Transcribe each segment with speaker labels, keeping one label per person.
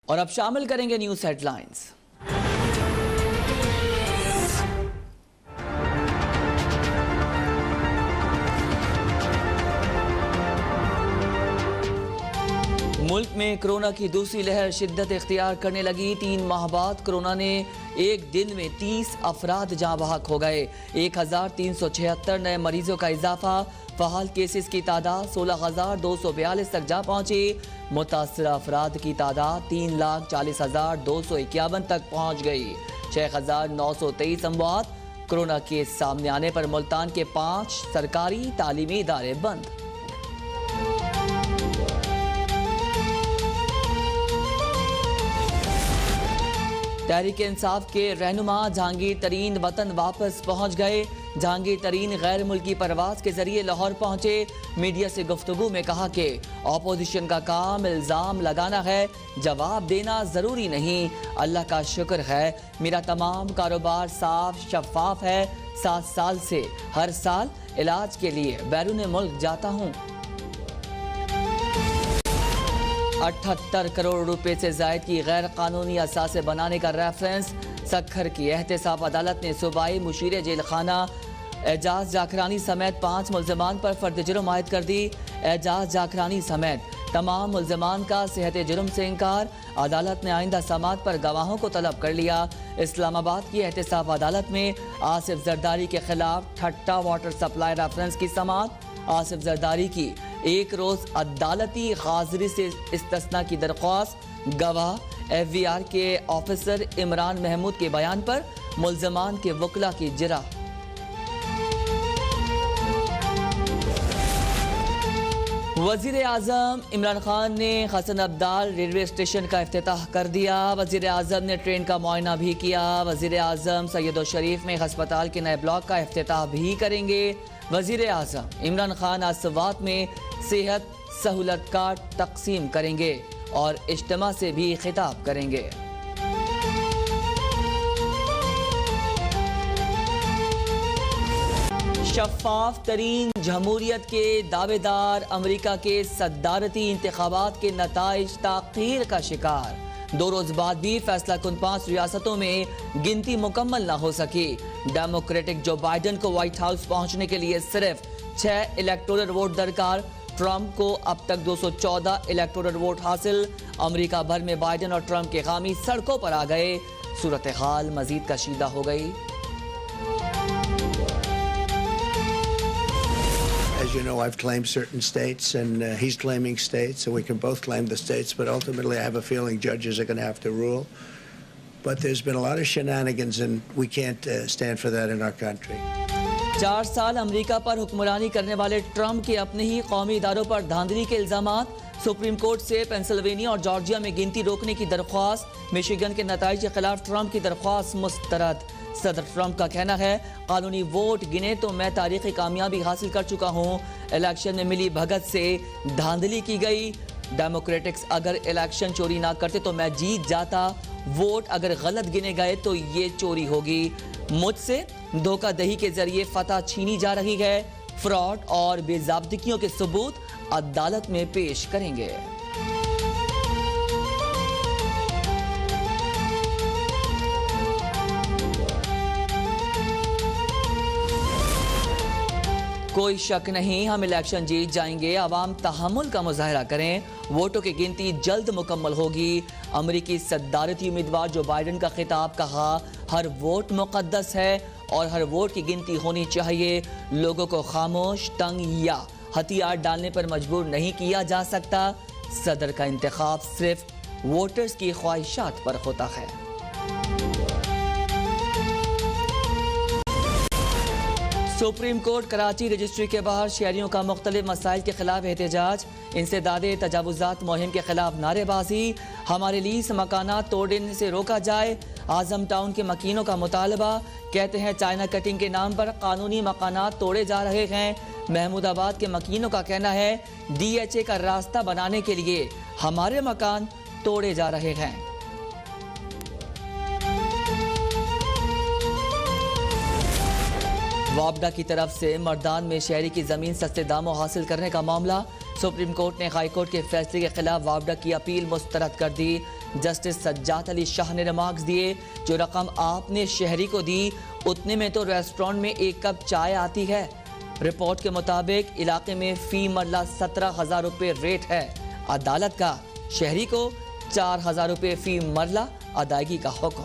Speaker 1: और अब शामिल करेंगे न्यूज़ हेडलाइंस। मुल्क में कोरोना की दूसरी लहर शिद्दत इख्तियार करने लगी। 3 माह बाद कोरोना ने एक दिन में 30 अफराद जाँ बहक हो गए। 1376 नए मरीजों का इजाफा। फ़हाल केसेस की तादाद 16,242 तक जा पहुंची। मुतासर अफराद की तादाद 3,40,251 तक पहुंच गई। 6,923 अमवात। कोरोना केस सामने आने पर मुल्तान के 5 सरकारी तालीमी इदारे बंद। तहरीक इंसाफ के रहनुमा जहांगीर तरीन वतन वापस पहुंच गए। जहांगीर तरीन गैर मुल्की परवाज के जरिए लाहौर पहुंचे। मीडिया से गुफ्तगू में कहा कि ऑपोजिशन का काम इल्ज़ाम लगाना है, जवाब देना ज़रूरी नहीं। अल्लाह का शुक्र है मेरा तमाम कारोबार साफ शफाफ है। 7 साल से हर साल इलाज के लिए बैरून मुल्क जाता हूँ। 78 करोड़ रुपए से जायद की गैर कानूनी असासे बनाने का रेफरेंस। सक्खर की एहतसाब अदालत ने सूबाई मुशीर जेल खाना एजाज जाखरानी समेत 5 मुल्ज़मान पर फर्द जुर्म आयद कर दी। एजाज जाखरानी समेत तमाम मुल्ज़मान का सेहत जुर्म से इनकार। अदालत ने आइंदा समात पर गवाहों को तलब कर लिया। इस्लामाबाद की एहतसाब अदालत में आसिफ जरदारी के खिलाफ ठट्टा वाटर सप्लाई रेफरेंस की समात। आसिफ जरदारी की एक रोज अदालती हाजिरी से इस्तिस्ना की दरख्वास्त। गवाह FVR के ऑफिसर इमरान महमूद के बयान पर मुल्ज़मान के वकला की जिरा। वज़ीर आज़म इमरान खान ने हसन अब्दाल रेलवे स्टेशन का इफ्तिताह कर दिया। वज़ीर आज़म ने ट्रेन का मुआयना भी किया। वज़ीर आज़म सैयद शरीफ में अस्पताल के नए ब्लॉक का इफ्तिताह भी करेंगे। वज़ीर आज़म इमरान खान आज सवात में सेहत सहूलत कार्ड तकसीम करेंगे और इज्तिमा से भी खिताब करेंगे। शफाफ तरीन जमहूरियत के दावेदार अमरीका के सद्दारती इंतखाबात के नताइज ताख़ीर का शिकार। 2 रोज बाद भी फैसला कुन 5 रियासतों में गिनती मुकम्मल न हो सकी। डेमोक्रेटिक जो बाइडन को व्हाइट हाउस पहुंचने के लिए सिर्फ 6 इलेक्टोरल वोट दरकार। ट्रंप को अब तक 214 इलेक्टोरल वोट हासिल। अमेरिका भर में बाइडन और ट्रंप के हामी सड़कों पर आ गए। सूरत हाल मजीद कशीदा हो गई।
Speaker 2: As you know, I've claimed certain states, and he's claiming states, and we can both claim the states, but ultimately I have a feeling judges are going to have to rule. But there's been a lot of shenanigans, and we can't stand for that in our country.
Speaker 1: 4 साल America पर हुक्मरानी करने वाले Trump के अपने ही कौमी इदारों पर धांधली के इल्जामात। सुप्रीम कोर्ट से पेंसिल्वेनिया और जॉर्जिया में गिनती रोकने की दरख्वास्त। मिशिगन के नताइज के खिलाफ ट्रंप की दरख्वास्त मुस्तरद। सदर ट्रंप का कहना है कानूनी वोट गिने तो मैं तारीखी कामयाबी हासिल कर चुका हूँ। इलेक्शन में मिली भगत से धांधली की गई। डेमोक्रेटिक्स अगर इलेक्शन चोरी ना करते तो मैं जीत जाता। वोट अगर गलत गिने गए तो ये चोरी होगी। मुझसे धोखाधड़ी के जरिए फतह छीनी जा रही है। फ्रॉड और बेज़ाब्तियों के सबूत अदालत में पेश करेंगे। कोई शक नहीं हम इलेक्शन जीत जाएंगे। अवाम तहम्मुल का मुजाहरा करें। वोटों की गिनती जल्द मुकम्मल होगी। अमरीकी सद्दारती उम्मीदवार जो बाइडन का खिताब। कहा हर वोट मुकद्दस है और हर वोट की गिनती होनी चाहिए। लोगों को खामोश, तंग या हथियार डालने पर मजबूर नहीं किया जा सकता। सदर का इंतखाब सिर्फ वोटर्स की ख्वाहिशात पर होता है। सुप्रीम कोर्ट कराची रजिस्ट्री के बाहर शहरियों का मुख्तलिफ मसाइल के खिलाफ एहतजाज। इंसदादे तजावुजात मुहिम के खिलाफ नारेबाजी। हमारे लीज मकानात तोड़ने से रोका जाए। आजम टाउन के मकीनों का मुतालबा। कहते हैं चाइना कटिंग के नाम पर कानूनी मकानात तोड़े जा रहे हैं। महमूदाबाद के मकीनों का कहना है DHA का रास्ता बनाने के लिए हमारे मकान तोड़े जा रहे हैं। वापडा की तरफ से मर्दान में शहरी की जमीन सस्ते दामों हासिल करने का मामला। सुप्रीम कोर्ट ने हाई कोर्ट के फैसले के खिलाफ वापडा की अपील मुस्तरद कर दी। जस्टिस सज्जाद अली शाह ने रिमार्क्स दिए, जो रकम आपने शहरी को दी उतने में तो रेस्टोरेंट में एक कप चाय आती है। रिपोर्ट के मुताबिक इलाके में फी मरला 17,000 रुपये रेट है। अदालत का शहरी को 4,000 रुपये फी मरला अदायगी का हुक्म।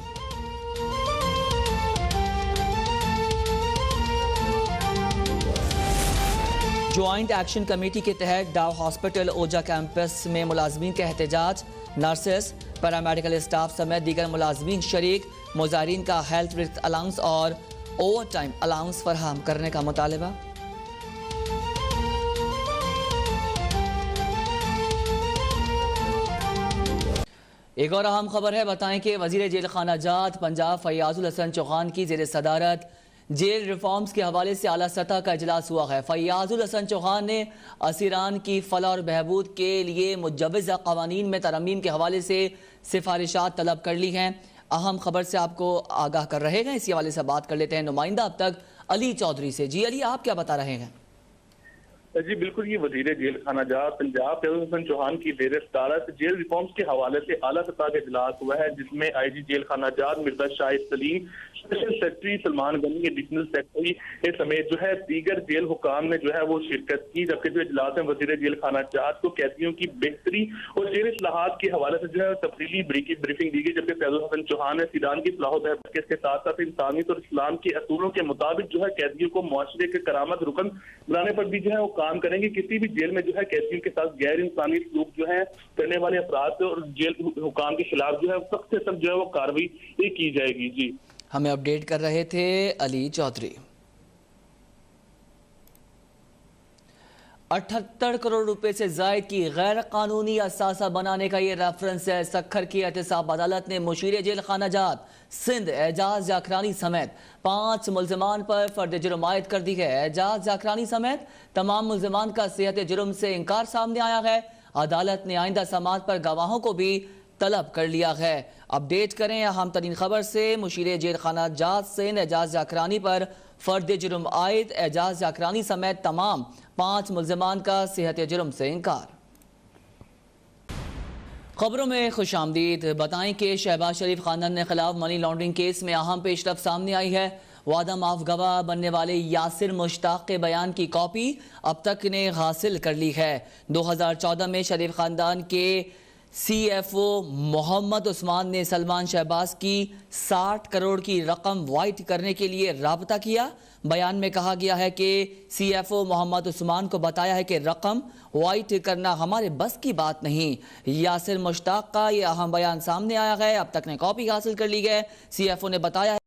Speaker 1: ज्वाइंट एक्शन कमेटी के तहत डाव हॉस्पिटल ओजा कैंपस में मुलाजमीन का एहतजाज। नर्सेस, पैरामेडिकल स्टाफ समेत दीगर मुलाजमीन शरीक। मुजाहिरीन का हेल्थ रिस्क अलाउंस और ओवर टाइम अलाउंस फराहम करने का मुतालबा। एक और अहम खबर है, बताएं कि वजीर जेल खाना जात पंजाब फैयाजुल हसन चौहान की जेर सदारत जेल रिफॉर्म्स के हवाले से आला सतह का इजलास हुआ है। फैयाजुल हसन चौहान ने असीरान की फलाह और बहबूद के लिए मुजव्वज़ा क़वानीन में तरमीम के हवाले से सिफारिशात तलब कर ली हैं। अहम खबर से आपको आगाह कर रहे हैं, इसी हवाले से बात कर लेते हैं नुमाइंदा अब तक अली चौधरी से। जी अली, आप क्या बता रहे हैं?
Speaker 3: जी बिल्कुल, ये वजीर जेल खाना जात पंजाब फैयाजुल हसन चौहान की जेर सदारत जेल रिफॉर्म्स के हवाले से आला सतह का इजलास हुआ है, जिसमें IG जेल खाना जात Mirza Shahid Salim, special secretary Salman Gani, additional secretary समेत जो है दीगर जेल हुकाम ने जो है वो शिरकत की। जबकि जो इजलास में वजीर जेल खाना जात को कैदियों की बेहतरी और जेल इस्लाहात के हवाले से जो है तफसीली ब्रीफिंग दी गई। जबकि फैयाजुल हसन चौहान ने सीरान की फलाह बहबूद के साथ साथ इंसानियत और इस्लाम के असूलों के मुताबिक जो है कैदियों को मुआशरे के करामत रुकन बनाने पर भी जो है वो काम करेंगे। किसी भी जेल में जो है कैदियों के साथ गैर इंसानी सलूक जो है करने वाले अफराद और जेल हुकाम के खिलाफ जो है सख्त से सख्त जो है वो कार्रवाई की जाएगी। जी,
Speaker 1: हमें अपडेट कर रहे थे अली चौधरी। 78 करोड़ रुपए से जायद की गैर कानूनी असासा बनाने का ये रेफरेंस है। सक्खर की एहतसाब अदालत ने मुशीर जेल खाना जात सिंध एजाज जाखरानी समेत 5 मुल्जिमान पर फर्द जुर्म आयद कर दी है। एजाज जाखरानी समेत तमाम मुल्जिमान का सेहत जुर्म से इनकार सामने आया है। अदालत ने आइंदा समात पर गवाहों को भी तलब कर लिया है। अपडेट करें अहम तरीन खबर से, मुशीर जेल खाना जात सिंध एजाज जाखरानी पर फर्द जुर्म आयद। एजाज जाखरानी समेत तमाम 5 मुल्जिमान का सेहत जुर्म से इनकार। खबरों में खुश आमदीद। बताएं कि शहबाज शरीफ खानदान के खिलाफ मनी लॉन्ड्रिंग केस में अहम पेशरफ सामने आई है। वादा माफ गवाह बनने वाले यासिर मुश्ताक के बयान की कॉपी अब तक ने हासिल कर ली है। 2014 में शरीफ खानदान के CFO मोहम्मद उस्मान ने सलमान शहबाज की 60 करोड़ की रकम वाइट करने के लिए राबता किया। बयान में कहा गया है कि CFO मोहम्मद उस्मान को बताया है कि रकम वाइट करना हमारे बस की बात नहीं। यासिर मुश्ताक का यह अहम बयान सामने आया है, अब तक ने कॉपी हासिल कर ली है। CFO ने बताया है